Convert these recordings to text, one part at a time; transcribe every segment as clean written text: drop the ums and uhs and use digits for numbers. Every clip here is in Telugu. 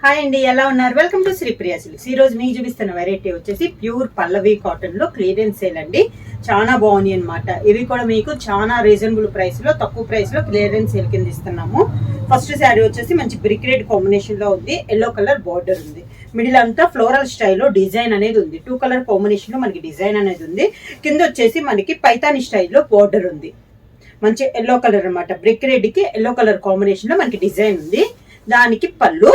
హాయ్ అండి, ఎలా ఉన్నారు? Welcome to Sripriya silks. ఈ రోజు మీకు చూపిస్తున్న వెరైటీ వచ్చేసి ప్యూర్ పల్లవి కాటన్ లో క్లియరెన్స్ సేల్ అండి. చాలా బాగుంది అనమాట. ఇవి కూడా మీకు చాలా రీజనబుల్ ప్రైస్ లో, తక్కువ ప్రైస్ లో క్లియరెన్స్ సేల్ కింద ఇస్తున్నాము. ఫస్ట్ శారీ వచ్చేసి మంచి బ్రిక్ రెడ్ కాంబినేషన్ లో ఉంది. ఎల్లో కలర్ బార్డర్ ఉంది. మిడిల్ అంతా ఫ్లోరల్ స్టైల్లో డిజైన్ అనేది ఉంది. 2 కలర్ కాంబినేషన్ లో మనకి డిజైన్ అనేది ఉంది. కింద వచ్చేసి మనకి పైతాని స్టైల్లో బార్డర్ ఉంది. మంచి ఎల్లో కలర్ అనమాట. బ్రిక్ రెడ్ కి ఎల్లో కలర్ కాంబినేషన్ లో మనకి డిజైన్ ఉంది. దానికి పళ్ళు,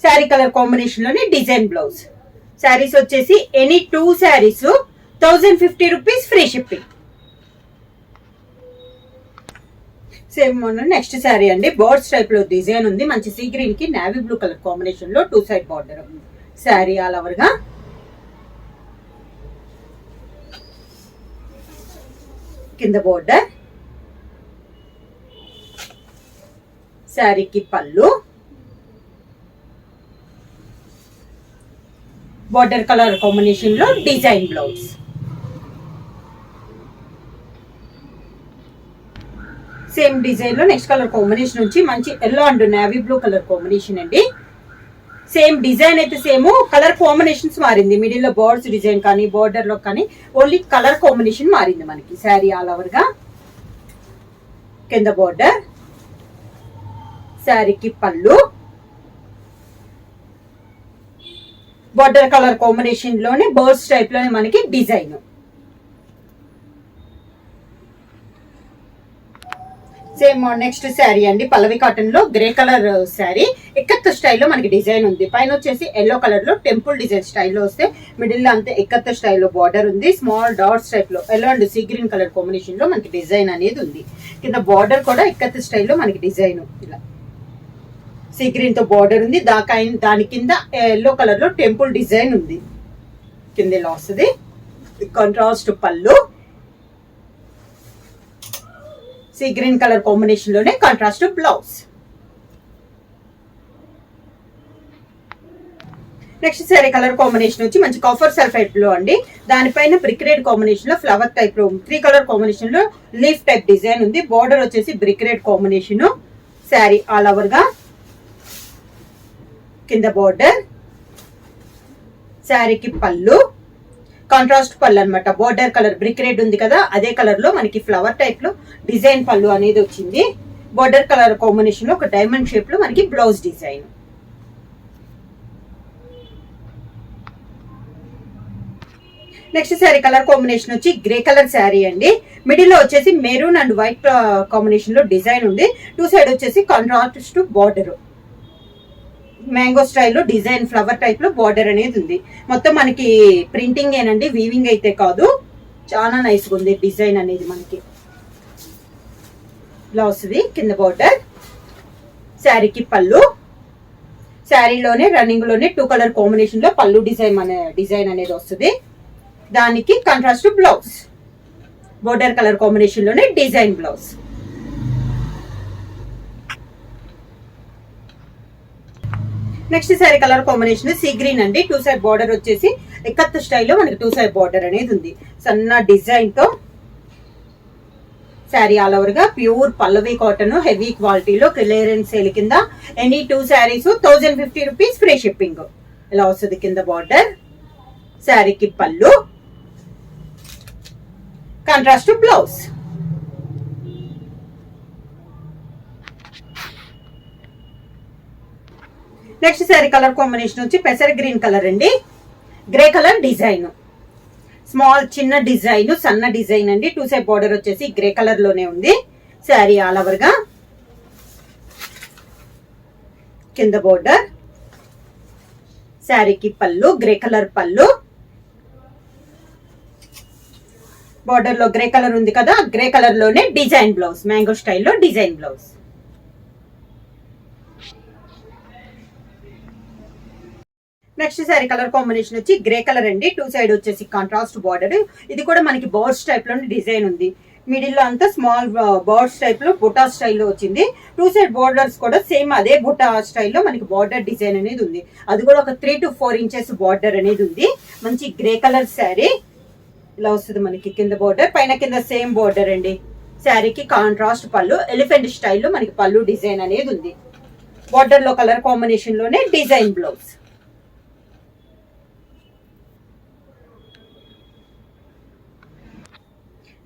శారీ కలర్ కాంబినేషన్ లోనే డిజైన్ బ్లౌజ్. శారీస్ వచ్చేసి any 2 saris 1050 rupees free shipping. Same next sari అండి. బర్డ్స్ టైప్ లో డిజైన్ ఉంది. మంచి సీ గ్రీన్ కి నావీ బ్లూ కలర్ కాంబినేషన్ లో 2 side border. Sari all over గా కింద బార్డర్, శారీకి పళ్ళు, బార్డర్ కలర్ కాంబినేషన్ లో డిజైన్ బ్లౌజ్. సేమ్ డిజైన్ లో నెక్స్ట్ కలర్ కాంబినేషన్ నుంచి మంచి yellow and navy blue colour combination అండి. సేమ్ డిజైన్ అయితే సేమ్, కలర్ కాంబినేషన్స్ మారింది. మిడిల్ లో బర్డ్స్ డిజైన్ కానీ బార్డర్ లో కానీ ఓన్లీ కలర్ కాంబినేషన్ మారింది మనకి. శారీ ఆల్ ఓవర్ గా కింద బార్డర్, శారీకి పళ్ళు, బార్డర్ కలర్ కాంబినేషన్ లోనే బర్డ్స్ టైప్ లోనే మనకి డిజైన్. సేమ్ నెక్స్ట్ శారీ అండి. పల్లవి కాటన్ లో గ్రే కలర్ శారీ, ఎక్కత్ స్టైల్లో మనకి డిజైన్ ఉంది. పైన వచ్చేసి ఎల్లో కలర్ లో టెంపుల్ డిజైన్ స్టైల్లో వస్తే మిడిల్ లో అంతే ఎక్కత్ స్టైల్లో బార్డర్ ఉంది. స్మాల్ డాట్స్ టైప్ లో yellow and sea green colour combination లో మనకి డిజైన్ అనేది ఉంది. కింద బార్డర్ కూడా ఎక్కత్ స్టైల్లో మనకి డిజైన్ ఇలా సీ గ్రీన్ తో బార్డర్ ఉంది. దాని కింద ఎల్లో కలర్ లో టెంపుల్ డిజైన్ ఉంది. కింద ఇలా వస్తుంది. కాంట్రాస్ట్ పళ్ళు, సీ గ్రీన్ కలర్ కాంబినేషన్ లోనే contrast blouse. Next sari colour combination వచ్చి మంచి కాఫర్ సల్ఫైడ్ లో అండి. దానిపైన బ్రిక్ రెడ్ కాంబినేషన్ లో ఫ్లవర్ టైప్ లో 3 కలర్ కాంబినేషన్ లో లీఫ్ టైప్ డిజైన్ ఉంది. బార్డర్ వచ్చేసి brick red combination. Sari all over గా కింద బార్డర్, శారీకి పళ్ళు, కాంట్రాస్ట్ పళ్ళు అనమాట. బార్డర్ కలర్ బ్రిక్ రెడ్ ఉంది కదా, అదే కలర్ లో మనకి ఫ్లవర్ టైప్ లో డిజైన్ పళ్ళు అనేది వచ్చింది. బార్డర్ కలర్ కాంబినేషన్ లో ఒక డైమండ్ షేప్ లో మనకి blouse design. Next sari colour combination వచ్చి గ్రే కలర్ శారీ అండి. మిడిల్ లో వచ్చేసి మెరూన్ అండ్ వైట్ కాంబినేషన్ లో డిజైన్ ఉంది. 2 సైడ్ వచ్చేసి కాంట్రాస్ట్ బార్డర్, మ్యాంగో స్టైల్లో డిజైన్ ఫ్లవర్ టైప్ లో బార్డర్ అనేది ఉంది. మొత్తం మనకి ప్రింటింగ్ ఏనండి, వీవింగ్ అయితే కాదు. చాలా నైస్ గా ఉంది డిజైన్ అనేది మనకి. ఇలా వస్తుంది కింద బార్డర్, శారీకి పళ్ళు, శారీలోనే రన్నింగ్ లోనే 2 కలర్ కాంబినేషన్ లో పళ్ళు డిజైన్ అనేది వస్తుంది. దానికి contrast blouse, border colour combination లోనే design blouse. Next sari colour combination sea green అండి. 2 సైడ్ బార్డర్ వచ్చేసి ఎక్కత్ స్టైల్లో మనకి 2 సైడ్ బార్డర్ అనేది ఉంది. సన్న డిజైన్ తో శారీ ఆల్ ఓవర్ గా ప్యూర్ పల్లవి కాటన్ హెవీ క్వాలిటీలో క్లియరెన్స్ సేల్ కింద any 2 saris 1050 rupees free shipping. ఇలా వస్తుంది కింద బార్డర్, శారీకి పళ్ళు, contrast blouse. Next sari colour combination వచ్చి పెసర గ్రీన్ కలర్ అండి. గ్రే కలర్ డిజైన్, స్మాల్ చిన్న డిజైన్, సన్న డిజైన్ అండి. 2 సైడ్ బార్డర్ వచ్చేసి గ్రే కలర్ లోనే ఉంది. శారీ ఆల్ ఓవర్ గా కింద బార్డర్, శారీకి పళ్ళు, గ్రే కలర్ పళ్ళు, బార్డర్ లో గ్రే కలర్ ఉంది కదా, గ్రే కలర్ లోనే డిజైన్ బ్లౌజ్, మ్యాంగో స్టైల్లో design blouse. Next sari colour combination వచ్చి గ్రే కలర్ అండి. 2 సైడ్ వచ్చేసి కాంట్రాస్ట్ బార్డర్. ఇది కూడా మనకి బర్డ్స్ టైప్ లో డిజైన్ ఉంది. మిడిల్ లో అంతా స్మాల్ బర్డ్స్ టైప్ లో బుటా స్టైల్లో వచ్చింది. 2 సైడ్ బార్డర్స్ కూడా సేమ్ అదే బుటా స్టైల్లో మనకి బార్డర్ డిజైన్ అనేది ఉంది. అది కూడా ఒక 3 to 4 ఇంచెస్ బార్డర్ అనేది ఉంది. మంచి గ్రే కలర్ శారీ ఇలా వస్తుంది మనకి. కింద బార్డర్, పైన కింద సేమ్ బార్డర్ అండి. శారీకి కాంట్రాస్ట్ పళ్ళు, ఎలిఫెంట్ స్టైల్లో మనకి పళ్ళు డిజైన్ అనేది ఉంది. బార్డర్ లో కలర్ కాంబినేషన్ లోనే design blouse.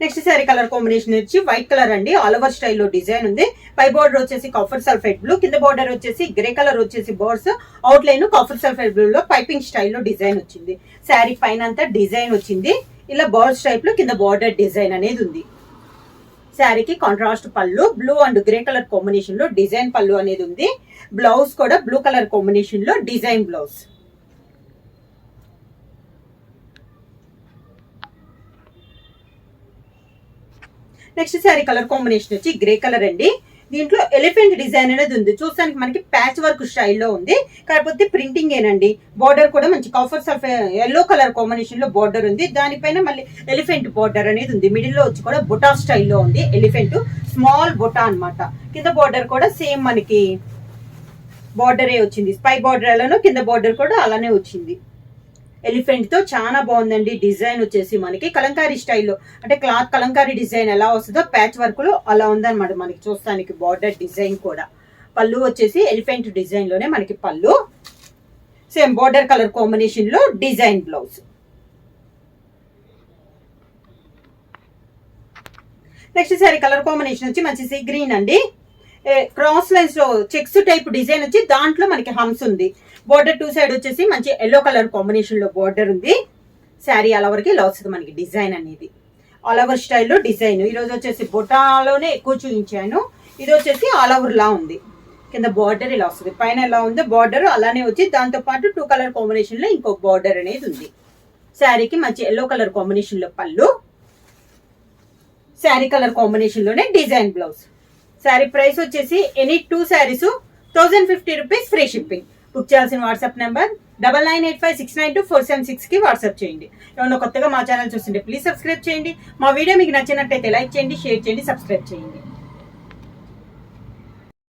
Next sari colour combination వచ్చి వైట్ కలర్ అండి. ఆల్ ఓవర్ స్టైల్లో డిజైన్ ఉంది. పై బార్డర్ వచ్చేసి కాఫర్ సల్ఫేట్ బ్లూ, కింద బార్డర్ వచ్చేసి గ్రే కలర్ వచ్చేసి borders, outline copper sulphate blue లో పైపింగ్ స్టైల్లో డిజైన్ వచ్చింది. శారీ పైన అంతా డిజైన్ వచ్చింది. ఇలా బర్డ్స్ టైప్ లో కింద బార్డర్ డిజైన్ అనేది ఉంది. శారీకి కాంట్రాస్ట్ పళ్ళు, blue and grey colour combination లో డిజైన్ పళ్ళు అనేది ఉంది. బ్లౌజ్ కూడా బ్లూ కలర్ కాంబినేషన్ లో design blouse. Next sari colour combination వచ్చి గ్రే కలర్ అండి. దీంట్లో ఎలిఫెంట్ డిజైన్ అనేది ఉంది. చూసానికి మనకి ప్యాచ్ వర్క్ స్టైల్లో ఉంది, కాకపోతే ప్రింటింగ్ ఏనండి. బార్డర్ కూడా మంచి కాఫర్ సల్ఫే ఎల్లో కలర్ కాంబినేషన్ లో బార్డర్ ఉంది. దానిపైన మళ్ళీ ఎలిఫెంట్ బార్డర్ అనేది ఉంది. మిడిల్ లో వచ్చి కూడా బొటా స్టైల్లో ఉంది. ఎలిఫెంట్ స్మాల్ బొటా అన్నమాట. కింద బార్డర్ కూడా సేమ్ మనకి బార్డరే వచ్చింది. పై బార్డర్ ఎలానో కింద బార్డర్ కూడా అలానే వచ్చింది. ఎలిఫెంట్ తో చాలా బాగుందండి. డిజైన్ వచ్చేసి మనకి కలంకారీ స్టైల్లో, అంటే క్లాత్ కలంకారీ డిజైన్ ఎలా వస్తుందో ప్యాచ్ వర్క్ లో అలా ఉందన్నమాట. మనకి చూస్తానికి బార్డర్ డిజైన్ కూడా. పళ్ళు వచ్చేసి ఎలిఫెంట్ డిజైన్ లోనే మనకి పళ్ళు. సేమ్ బార్డర్ కలర్ కాంబినేషన్ లో design blouse. Next sorry colour combination వచ్చి మంచి సీ గ్రీన్ అండి. క్రాస్ లైన్స్ లో చెక్స్ టైప్ డిజైన్ వచ్చి దాంట్లో మనకి హమ్స్ ఉంది. బార్డర్ టూ సైడ్ వచ్చేసి మంచి ఎల్లో కలర్ కాంబినేషన్ లో బార్డర్ ఉంది. శారీ ఆల్ ఓవర్ కి ఇలా వస్తుంది మనకి డిజైన్ అనేది. ఆల్ ఓవర్ స్టైల్లో డిజైన్. ఈ రోజు వచ్చేసి బొటాలోనే ఎక్కువ చూపించాను. ఇది వచ్చేసి ఆల్ ఓవర్ లా ఉంది. కింద బార్డర్ ఇలా వస్తుంది. పైన ఎలా ఉందో బార్డర్ అలానే వచ్చి దాంతో పాటు టూ కలర్ కాంబినేషన్ లో ఇంకొక బార్డర్ అనేది ఉంది. శారీకి మంచి ఎల్లో కలర్ కాంబినేషన్ లో పళ్ళు. శారీ కలర్ కాంబినేషన్ లోనే డిజైన్ బ్లౌజ్. శారీ ప్రైస్ వచ్చేసి any 2 saris 1050 rupees free shipping. Book చేయాల్సిన వాట్సాప్ నెంబర్ 9985692476 కి వాట్సాప్ చేయండి. ఏమన్నా కొత్తగా మా ఛానల్ చూస్తుంటే ప్లీజ్ సబ్స్క్రైబ్ చేయండి. మా వీడియో మీకు నచ్చినట్టయితే లైక్ చేయండి, షేర్ చేయండి, సబ్స్క్రైబ్ చేయండి.